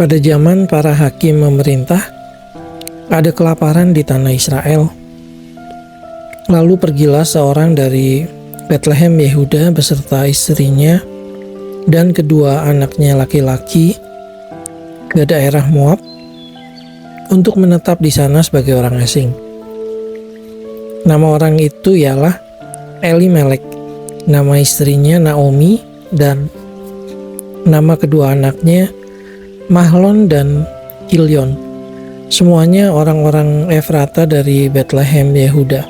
Pada zaman para hakim memerintah, ada kelaparan di tanah Israel. Lalu pergilah seorang dari Betlehem Yehuda beserta istrinya dan kedua anaknya laki-laki ke daerah Moab untuk menetap di sana sebagai orang asing. Nama orang itu ialah Elimelek, nama istrinya Naomi, dan nama kedua anaknya Mahlon dan Kilion. Semuanya orang-orang Efrata dari Betlehem Yehuda.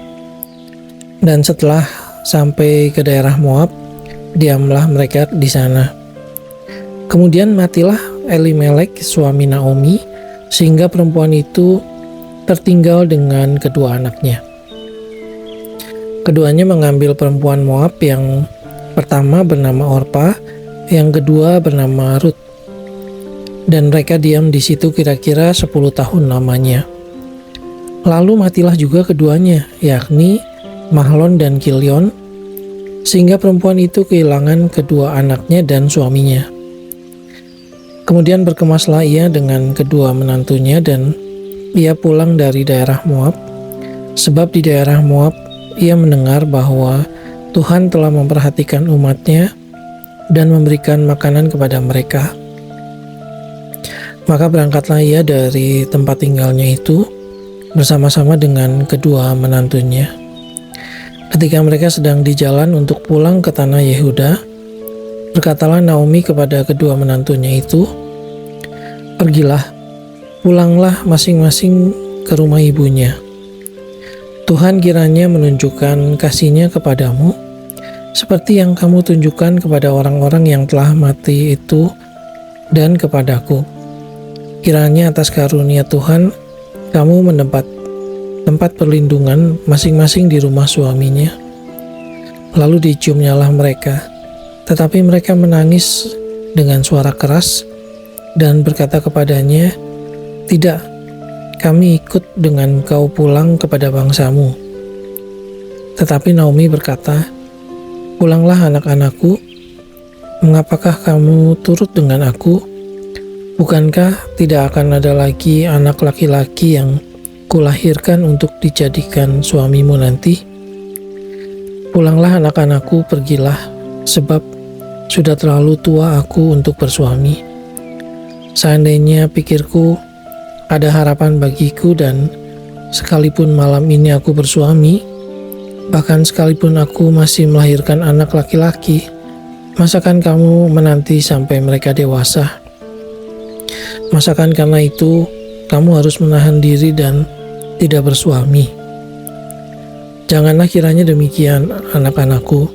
Dan setelah sampai ke daerah Moab, diamlah mereka di sana. Kemudian matilah Elimelek suami Naomi, sehingga perempuan itu tertinggal dengan kedua anaknya. Keduanya mengambil perempuan Moab, yang pertama bernama Orpa, yang kedua bernama Rut. Dan mereka diam di situ kira-kira 10 tahun lamanya. Lalu matilah juga keduanya, yakni Mahlon dan Kilion, sehingga perempuan itu kehilangan kedua anaknya dan suaminya. Kemudian berkemaslah ia dengan kedua menantunya, dan ia pulang dari daerah Moab, sebab di daerah Moab ia mendengar bahwa Tuhan telah memperhatikan umatnya dan memberikan makanan kepada mereka. Maka berangkatlah ia dari tempat tinggalnya itu bersama-sama dengan kedua menantunya. Ketika mereka sedang di jalan untuk pulang ke tanah Yehuda, berkatalah Naomi kepada kedua menantunya itu, "Pergilah, pulanglah masing-masing ke rumah ibunya. Tuhan kiranya menunjukkan kasih-Nya kepadamu, seperti yang kamu tunjukkan kepada orang-orang yang telah mati itu dan kepadaku. Kiranya atas karunia Tuhan, kamu mendapat tempat perlindungan masing-masing di rumah suaminya." Lalu diciumnyalah mereka, tetapi mereka menangis dengan suara keras dan berkata kepadanya, "Tidak, kami ikut dengan kau pulang kepada bangsamu." Tetapi Naomi berkata, "Pulanglah anak-anakku, mengapakah kamu turut dengan aku? Bukankah tidak akan ada lagi anak laki-laki yang kulahirkan untuk dijadikan suamimu nanti? Pulanglah anak-anakku, pergilah, sebab sudah terlalu tua aku untuk bersuami. Seandainya pikirku ada harapan bagiku, dan sekalipun malam ini aku bersuami, bahkan sekalipun aku masih melahirkan anak laki-laki, masakan kamu menanti sampai mereka dewasa? Masakan karena itu kamu harus menahan diri dan tidak bersuami? Janganlah kiranya demikian, anak-anakku.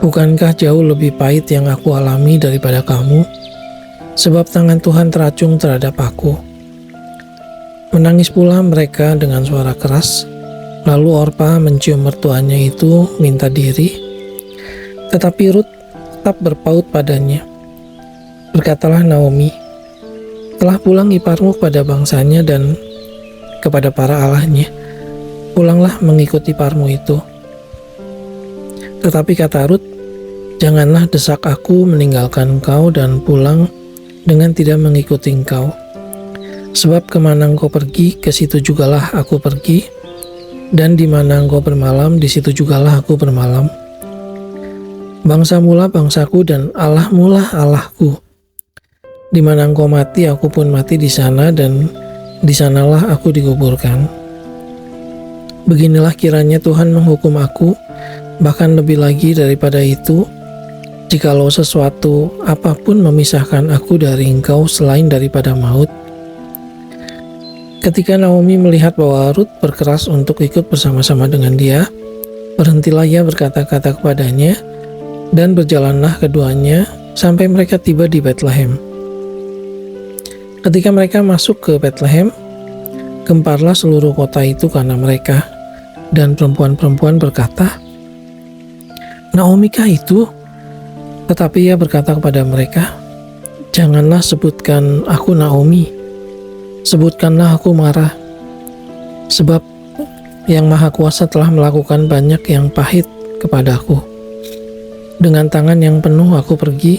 Bukankah jauh lebih pahit yang aku alami daripada kamu? Sebab tangan Tuhan teracung terhadap aku." Menangis pula mereka dengan suara keras. Lalu Orpa mencium mertuanya itu minta diri, tetapi Rut tetap berpaut padanya. Berkatalah Naomi, "Telah pulang iparmu kepada bangsanya dan kepada para allahnya. Pulanglah mengikut iparmu itu." Tetapi kata Rut, "Janganlah desak aku meninggalkan engkau dan pulang dengan tidak mengikuti engkau. Sebab kemana engkau pergi, ke situ jugalah aku pergi, dan di mana engkau bermalam, di situ jugalah aku bermalam. Bangsamu lah bangsaku dan Allahmu lah Allahku. Di mana engkau mati, aku pun mati di sana, dan di sanalah aku dikuburkan. Beginilah kiranya Tuhan menghukum aku, bahkan lebih lagi daripada itu, jikalau sesuatu apapun memisahkan aku dari engkau selain daripada maut." Ketika Naomi melihat bahwa Rut berkeras untuk ikut bersama-sama dengan dia, berhentilah ia berkata-kata kepadanya, dan berjalanlah keduanya sampai mereka tiba di Betlehem. Ketika mereka masuk ke Betlehem, gemparlah seluruh kota itu karena mereka, dan perempuan-perempuan berkata, "Naomi kah itu?" Tetapi ia berkata kepada mereka, "Janganlah sebutkan aku Naomi, sebutkanlah aku Mara, sebab Yang Maha Kuasa telah melakukan banyak yang pahit kepadaku. Dengan tangan yang penuh aku pergi,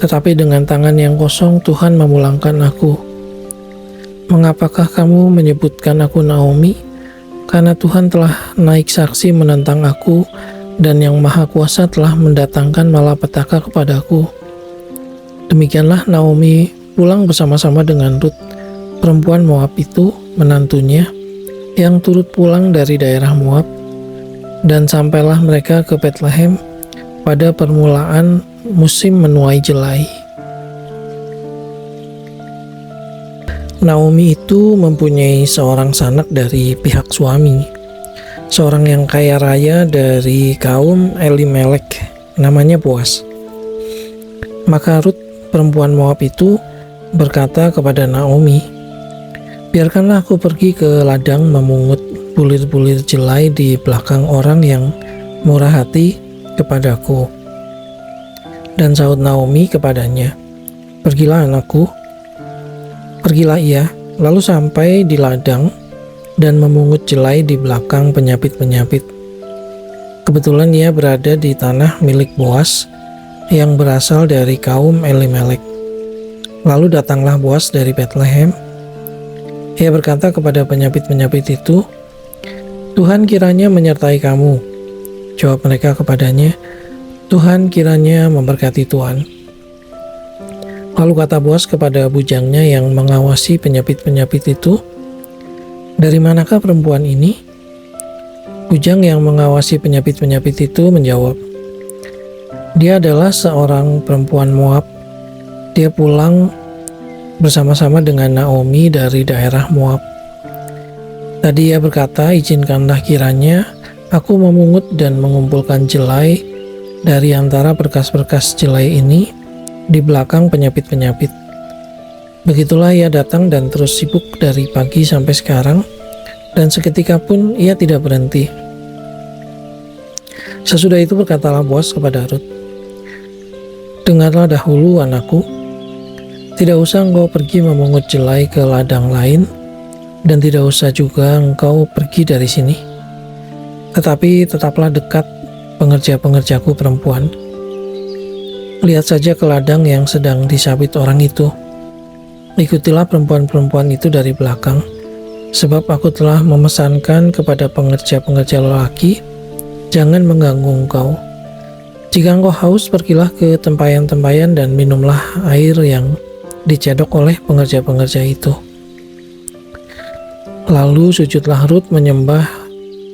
Tetapi dengan tangan yang kosong Tuhan memulangkan aku. Mengapakah kamu menyebutkan aku Naomi? Karena Tuhan telah naik saksi menentang aku, dan Yang Maha Kuasa telah mendatangkan malapetaka kepadaku. Demikianlah Naomi pulang bersama-sama dengan Rut, perempuan Moab itu, menantunya, yang turut pulang dari daerah Moab, dan sampailah mereka ke Betlehem pada permulaan musim menuai jelai. Naomi itu mempunyai seorang sanak dari pihak suami, seorang yang kaya raya dari kaum Elimelek, namanya Boas. Maka Rut, perempuan Moab itu, berkata kepada Naomi, "Biarkanlah aku pergi ke ladang memungut bulir-bulir jelai di belakang orang yang murah hati kepadaku." Dan sahut Naomi kepadanya, "Pergilah anakku." Pergilah ia, lalu sampai di ladang dan memungut jelai di belakang penyapit-penyapit. Kebetulan ia berada di tanah milik Boas yang berasal dari kaum Elimelek. Lalu datanglah Boas dari Betlehem. Ia berkata kepada penyapit-penyapit itu, "Tuhan kiranya menyertai kamu." Jawab mereka kepadanya, "Tuhan kiranya memberkati Tuhan." Lalu kata Boas kepada bujangnya yang mengawasi penyapit-penyapit itu, "Dari manakah perempuan ini?" Bujang yang mengawasi penyapit-penyapit itu menjawab, "Dia adalah seorang perempuan Moab. Dia pulang bersama-sama dengan Naomi dari daerah Moab. Tadi ia berkata, 'Izinkanlah kiranya aku memungut dan mengumpulkan jelai dari antara berkas-berkas jelai ini di belakang penyapit-penyapit.' Begitulah ia datang dan terus sibuk dari pagi sampai sekarang, dan seketika pun ia tidak berhenti." Sesudah itu berkatalah Boas kepada Rut, "Dengarlah dahulu anakku, tidak usah engkau pergi memungut jelai ke ladang lain, dan tidak usah juga engkau pergi dari sini. Tetapi tetaplah dekat pengerja-pengerjaku perempuan. Lihat saja ke ladang yang sedang disabit orang itu. Ikutilah perempuan-perempuan itu dari belakang, sebab aku telah memesankan kepada pengerja-pengerja lelaki, jangan mengganggu engkau. Jika engkau haus, pergilah ke tempayan-tempayan dan minumlah air yang dicedok oleh pengerja-pengerja itu." Lalu sujudlah Rut menyembah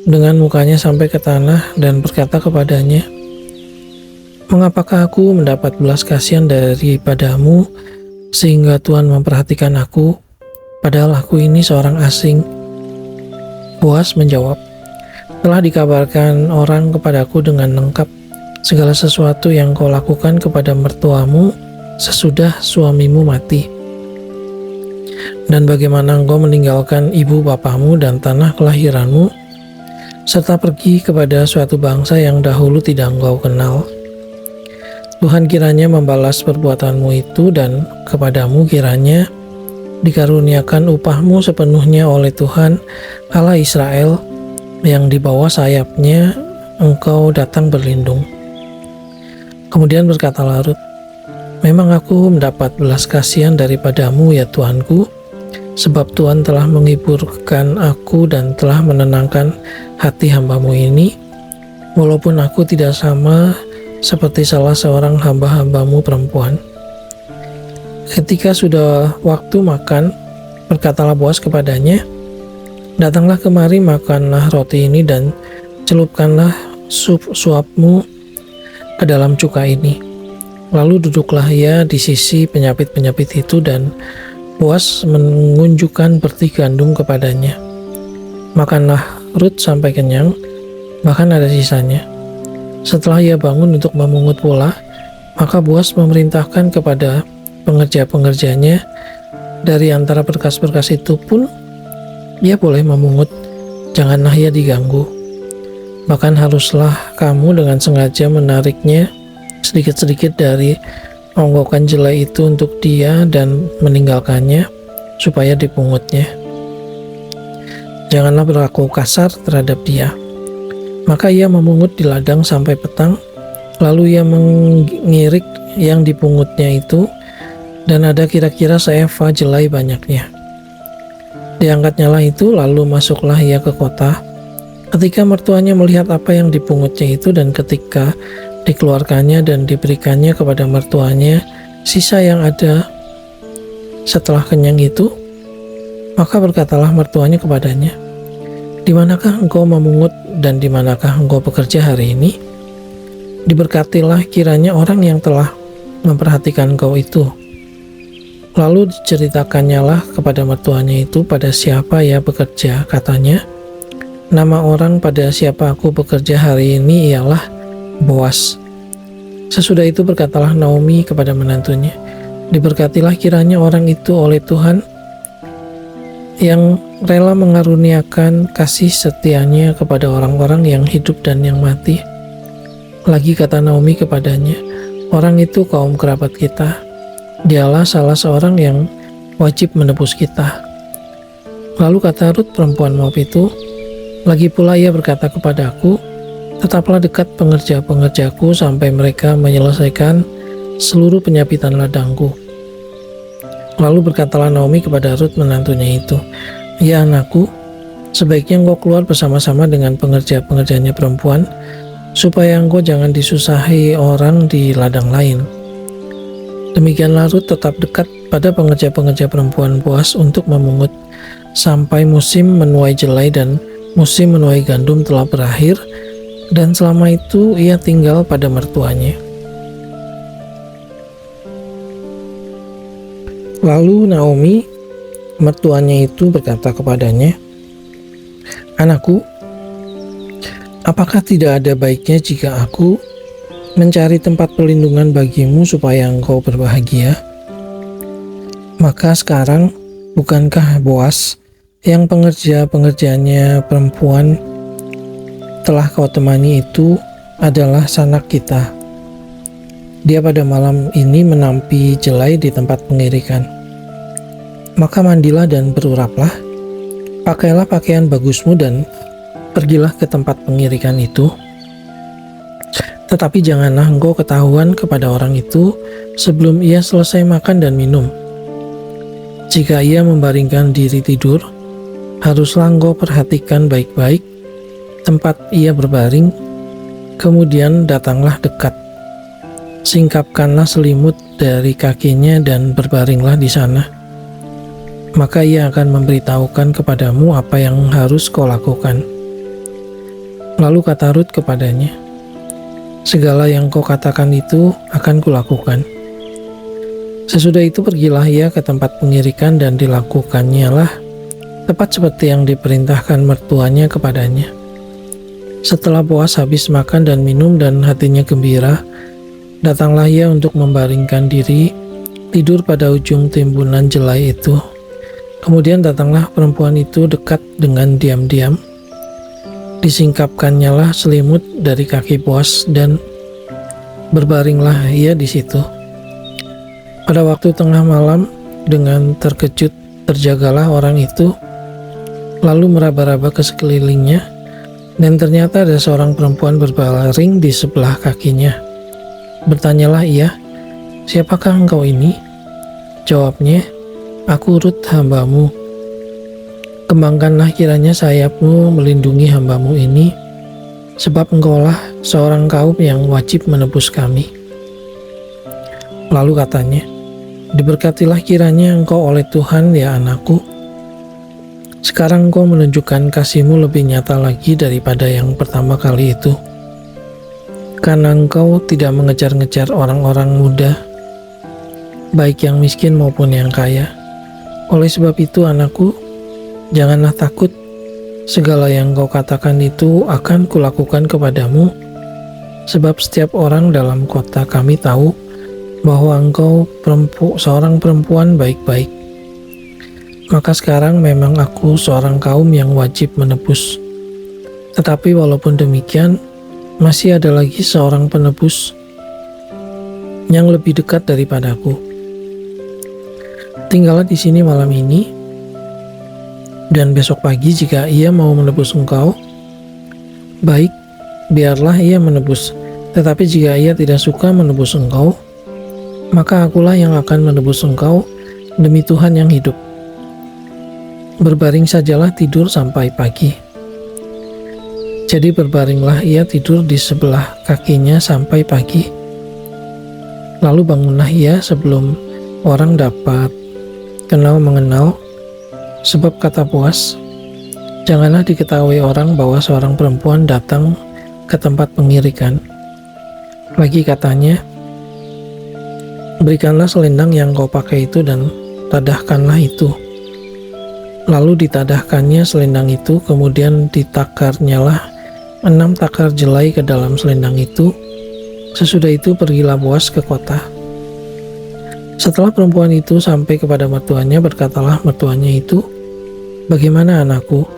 dengan mukanya sampai ke tanah dan berkata kepadanya, "Mengapakah aku mendapat belas kasihan daripadamu sehingga Tuhan memperhatikan aku, padahal aku ini seorang asing?" Boas menjawab, "Telah dikabarkan orang kepadaku dengan lengkap segala sesuatu yang kau lakukan kepada mertuamu sesudah suamimu mati, dan bagaimana engkau meninggalkan ibu bapamu dan tanah kelahiranmu, serta pergi kepada suatu bangsa yang dahulu tidak engkau kenal. Tuhan kiranya membalas perbuatanmu itu, dan kepadamu kiranya dikaruniakan upahmu sepenuhnya oleh Tuhan Allah Israel, yang di bawah sayapnya engkau datang berlindung." Kemudian berkatalah Rut, "Memang aku mendapat belas kasihan daripadamu ya Tuanku, sebab Tuhan telah menghiburkan aku dan telah menenangkan hati hambamu ini, walaupun aku tidak sama seperti salah seorang hamba-hambamu perempuan." Ketika sudah waktu makan, berkatalah Boas kepadanya, "Datanglah kemari, makanlah roti ini dan celupkanlah suapmu ke dalam cuka ini." Lalu duduklah ia di sisi penyapit-penyapit itu, dan Boas mengunjukkan berti gandum kepadanya. Makanlah Rut sampai kenyang, bahkan ada sisanya. Setelah ia bangun untuk memungut pula, maka Boas memerintahkan kepada pengerja-pengerjanya, dari antara berkas-berkas itu pun ia boleh memungut, janganlah ia diganggu. Bahkan haruslah kamu dengan sengaja menariknya sedikit-sedikit dari onggokan jelai itu untuk dia dan meninggalkannya supaya dipungutnya. Janganlah berlaku kasar terhadap dia." Maka ia memungut di ladang sampai petang, lalu ia mengirik yang dipungutnya itu, dan ada kira-kira seeva jelai banyaknya. Diangkatnyalah itu, lalu masuklah ia ke kota. Ketika mertuanya melihat apa yang dipungutnya itu, dan ketika dikeluarkannya dan diberikannya kepada mertuanya sisa yang ada setelah kenyang itu, maka berkatalah mertuanya kepadanya, "Di manakah engkau memungut dan di manakah engkau bekerja hari ini? Diberkatilah kiranya orang yang telah memperhatikan engkau itu." Lalu diceritakannya lah kepada mertuanya itu pada siapa ia bekerja. Katanya, "Nama orang pada siapa aku bekerja hari ini ialah Boas." Sesudah itu berkatalah Naomi kepada menantunya, "Diberkatilah kiranya orang itu oleh Tuhan yang rela mengaruniakan kasih setianya kepada orang-orang yang hidup dan yang mati." Lagi kata Naomi kepadanya, "Orang itu kaum kerabat kita. Dialah salah seorang yang wajib menebus kita." Lalu kata Rut perempuan Moab itu, "Lagi pula ia berkata kepadaku, tetaplah dekat pengerja-pengerjaku sampai mereka menyelesaikan seluruh penyapitan ladangku." Lalu berkatalah Naomi kepada Rut menantunya itu, "Ya anakku, sebaiknya engkau keluar bersama-sama dengan pengerja-pengerjanya perempuan, supaya engkau jangan disusahi orang di ladang lain." Demikianlah Rut tetap dekat pada pengerja-pengerja perempuan Boas untuk memungut, sampai musim menuai jelai dan musim menuai gandum telah berakhir, dan selama itu ia tinggal pada mertuanya. Lalu Naomi, mertuanya itu berkata kepadanya, "Anakku, apakah tidak ada baiknya jika aku mencari tempat perlindungan bagimu supaya engkau berbahagia? Maka sekarang bukankah Boas yang pengerja-pengerjanya perempuan telah kau temani itu adalah sanak kita? Dia pada malam ini menampi jelai di tempat pengirikan. Maka mandilah dan beruraplah, pakailah pakaian bagusmu dan pergilah ke tempat pengirikan itu. Tetapi janganlah engkau ketahuan kepada orang itu sebelum ia selesai makan dan minum. Jika ia membaringkan diri tidur, haruslah engkau perhatikan baik-baik tempat ia berbaring, kemudian datanglah dekat. Singkapkanlah selimut dari kakinya dan berbaringlah di sana. Maka ia akan memberitahukan kepadamu apa yang harus kau lakukan." Lalu kata Rut kepadanya, "Segala yang kau katakan itu akan kulakukan." Sesudah itu pergilah ia ke tempat pengirikan dan dilakukannya lah tepat seperti yang diperintahkan mertuanya kepadanya. Setelah Boas habis makan dan minum dan hatinya gembira, datanglah ia untuk membaringkan diri tidur pada ujung timbunan jelai itu. Kemudian datanglah perempuan itu dekat dengan diam-diam. Disingkapkannya lah selimut dari kaki Boas dan berbaringlah ia di situ. Pada waktu tengah malam, dengan terkejut terjagalah orang itu, lalu meraba-raba ke sekelilingnya, dan ternyata ada seorang perempuan berbaring di sebelah kakinya. Bertanyalah ia, "Siapakah engkau ini?" Jawabnya, "Aku Rut hambamu. Kembangkanlah kiranya sayapmu melindungi hambamu ini, sebab engkaulah seorang kaum yang wajib menebus kami." Lalu katanya, "Diberkatilah kiranya engkau oleh Tuhan ya anakku. Sekarang engkau menunjukkan kasihmu lebih nyata lagi daripada yang pertama kali itu. Karena engkau tidak mengejar-ngejar orang-orang muda, baik yang miskin maupun yang kaya. Oleh sebab itu anakku, janganlah takut. Segala yang kau katakan itu akan kulakukan kepadamu, sebab setiap orang dalam kota kami tahu bahwa engkau seorang perempuan baik-baik. Maka sekarang memang aku seorang kaum yang wajib menebus. Tetapi walaupun demikian, masih ada lagi seorang penebus yang lebih dekat daripadaku. Tinggallah di sini malam ini, dan besok pagi jika ia mau menebus engkau, baik, biarlah ia menebus. Tetapi jika ia tidak suka menebus engkau, maka akulah yang akan menebus engkau demi Tuhan yang hidup. Berbaring sajalah tidur sampai pagi." Jadi berbaringlah ia tidur di sebelah kakinya sampai pagi. Lalu bangunlah ia sebelum orang dapat kenal mengenal, sebab kata Boas, "Janganlah diketahui orang bahwa seorang perempuan datang ke tempat pengirikan." Lagi katanya, "Berikanlah selendang yang kau pakai itu dan tadahkanlah itu." Lalu ditadahkannya selendang itu, kemudian ditakarnyalah 6 takar jelai ke dalam selendang itu. Sesudah itu pergilah Boas ke kota. Setelah perempuan itu sampai kepada mertuanya, berkatalah mertuanya itu, "Bagaimana anakku?"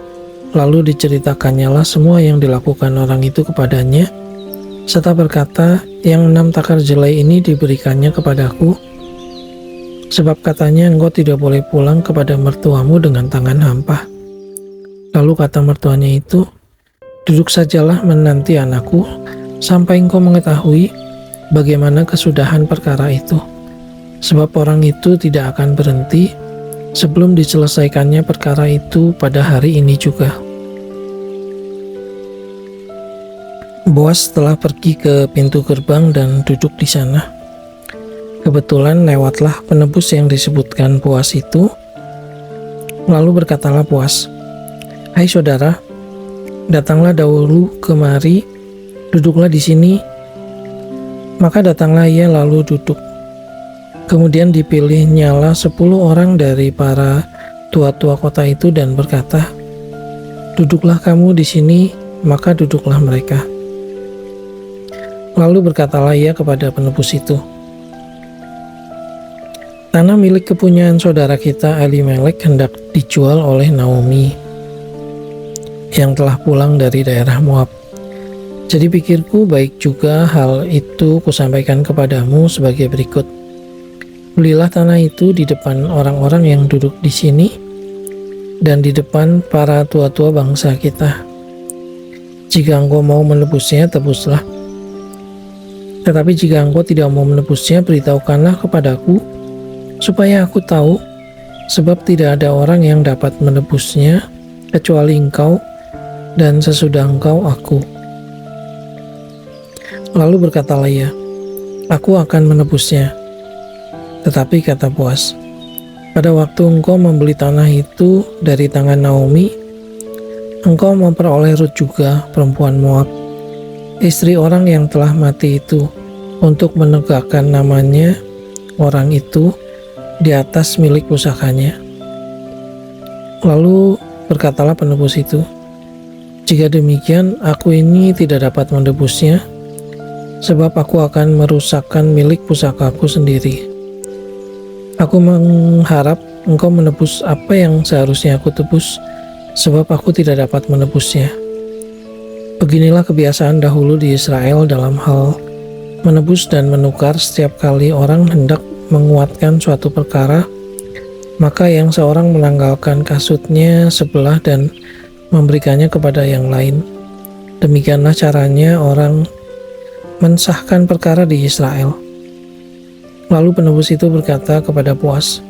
Lalu diceritakannya semua yang dilakukan orang itu kepadanya, serta berkata, "Yang 6 takar jelai ini diberikannya kepadaku, sebab katanya engkau tidak boleh pulang kepada mertuamu dengan tangan hampa." Lalu kata mertuanya itu, "Duduk sajalah menanti anakku, sampai engkau mengetahui bagaimana kesudahan perkara itu. Sebab orang itu tidak akan berhenti sebelum diselesaikannya perkara itu pada hari ini juga." Boas telah pergi ke pintu gerbang dan duduk di sana. Kebetulan lewatlah penebus yang disebutkan Boas itu. Lalu berkatalah Boas, "Hai saudara, datanglah dahulu kemari, duduklah di sini." Maka datanglah ia lalu duduk. Kemudian dipilihnyalah 10 orang dari para tua-tua kota itu dan berkata, "Duduklah kamu di sini." Maka duduklah mereka. Lalu berkatalah ia kepada penebus itu, "Tanah milik kepunyaan saudara kita Elimelek hendak dijual oleh Naomi yang telah pulang dari daerah Moab. Jadi pikirku baik juga hal itu kusampaikan kepadamu sebagai berikut. Belilah tanah itu di depan orang-orang yang duduk di sini dan di depan para tua-tua bangsa kita. Jika engkau mau menebusnya, tebuslah. Tetapi jika engkau tidak mau menebusnya, beritahukanlah kepadaku, supaya aku tahu, sebab tidak ada orang yang dapat menebusnya kecuali engkau, dan sesudah engkau aku." Lalu berkatalah ia, "Aku akan menebusnya." Tetapi kata Boas, "Pada waktu engkau membeli tanah itu dari tangan Naomi, engkau memperoleh Rut juga, perempuan Moab, istri orang yang telah mati itu, untuk menegakkan namanya orang itu di atas milik pusakanya." Lalu berkatalah penebus itu, "Jika demikian, aku ini tidak dapat menebusnya, sebab aku akan merusakkan milik pusakaku sendiri. Aku mengharap engkau menebus apa yang seharusnya aku tebus, sebab aku tidak dapat menebusnya." Beginilah kebiasaan dahulu di Israel dalam hal menebus dan menukar. Setiap kali orang hendak menguatkan suatu perkara, maka yang seorang menanggalkan kasutnya sebelah dan memberikannya kepada yang lain. Demikianlah caranya orang mensahkan perkara di Israel. Lalu penebus itu berkata kepada Boas,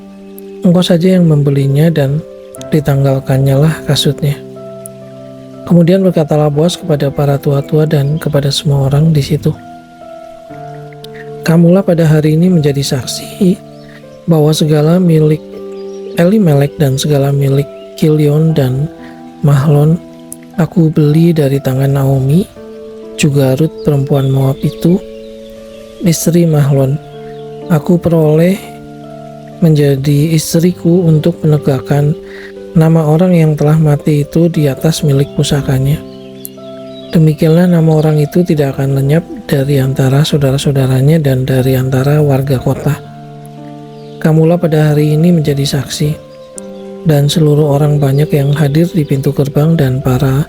"Engkau saja yang membelinya dan ditanggalkannya lah kasutnya." Kemudian berkatalah Boas kepada para tua-tua dan kepada semua orang di situ, "Kamulah pada hari ini menjadi saksi bahwa segala milik Elimelek dan segala milik Kilion dan Mahlon aku beli dari tangan Naomi, juga Rut perempuan Moab itu, istri Mahlon, aku peroleh menjadi istriku untuk menegakkan nama orang yang telah mati itu di atas milik pusakanya. Demikianlah nama orang itu tidak akan lenyap dari antara saudara-saudaranya dan dari antara warga kota. Kamulah pada hari ini menjadi saksi." Dan seluruh orang banyak yang hadir di pintu gerbang dan para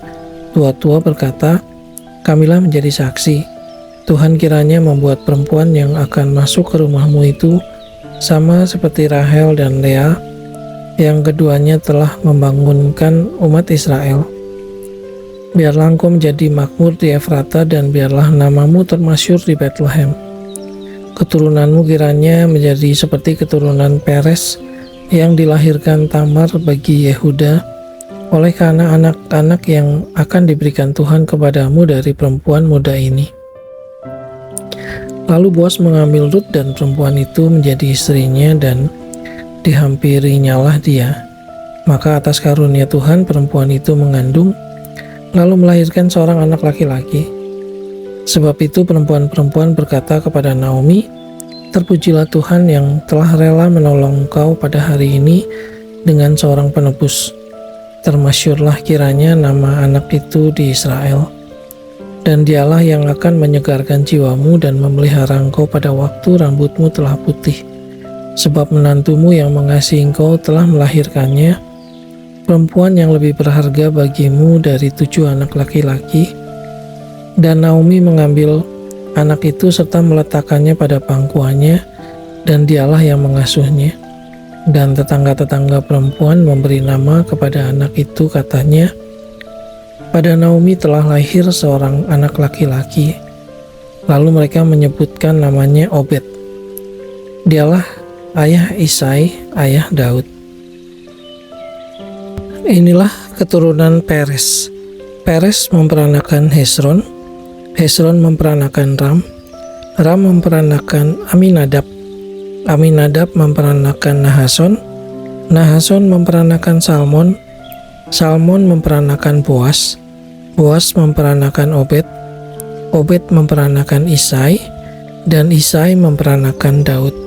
tua-tua berkata, "Kamilah menjadi saksi. Tuhan kiranya membuat perempuan yang akan masuk ke rumahmu itu sama seperti Rahel dan Lea, yang keduanya telah membangunkan umat Israel. Biarlah engkau menjadi makmur di Efrata dan biarlah namamu termasyhur di Betlehem. Keturunanmu kiranya menjadi seperti keturunan Peres yang dilahirkan Tamar bagi Yehuda oleh karena anak-anak yang akan diberikan Tuhan kepadamu dari perempuan muda ini. Lalu Boas mengambil Rut dan perempuan itu menjadi istrinya dan dihampirinyalah dia. Maka atas karunia Tuhan perempuan itu mengandung lalu melahirkan seorang anak laki-laki. Sebab itu perempuan-perempuan berkata kepada Naomi, "Terpujilah Tuhan yang telah rela menolong engkau pada hari ini dengan seorang penebus. Termasyurlah kiranya nama anak itu di Israel. Dan dialah yang akan menyegarkan jiwamu dan memelihara engkau pada waktu rambutmu telah putih. Sebab menantumu yang mengasihi engkau telah melahirkannya, perempuan yang lebih berharga bagimu dari 7 anak laki-laki." Dan Naomi mengambil anak itu serta meletakkannya pada pangkuannya, dan dialah yang mengasuhnya. Dan tetangga-tetangga perempuan memberi nama kepada anak itu, katanya, "Pada Naomi telah lahir seorang anak laki-laki." Lalu mereka menyebutkan namanya Obed. Dialah ayah Isai, ayah Daud. Inilah keturunan Peres. Peres memperanakan Hesron, Hesron memperanakan Ram, Ram memperanakan Aminadab, Aminadab memperanakan Nahason, Nahason memperanakan Salmon, Salmon memperanakan Boas, Boas memperanakan Obed, Obed memperanakan Isai, dan Isai memperanakan Daud.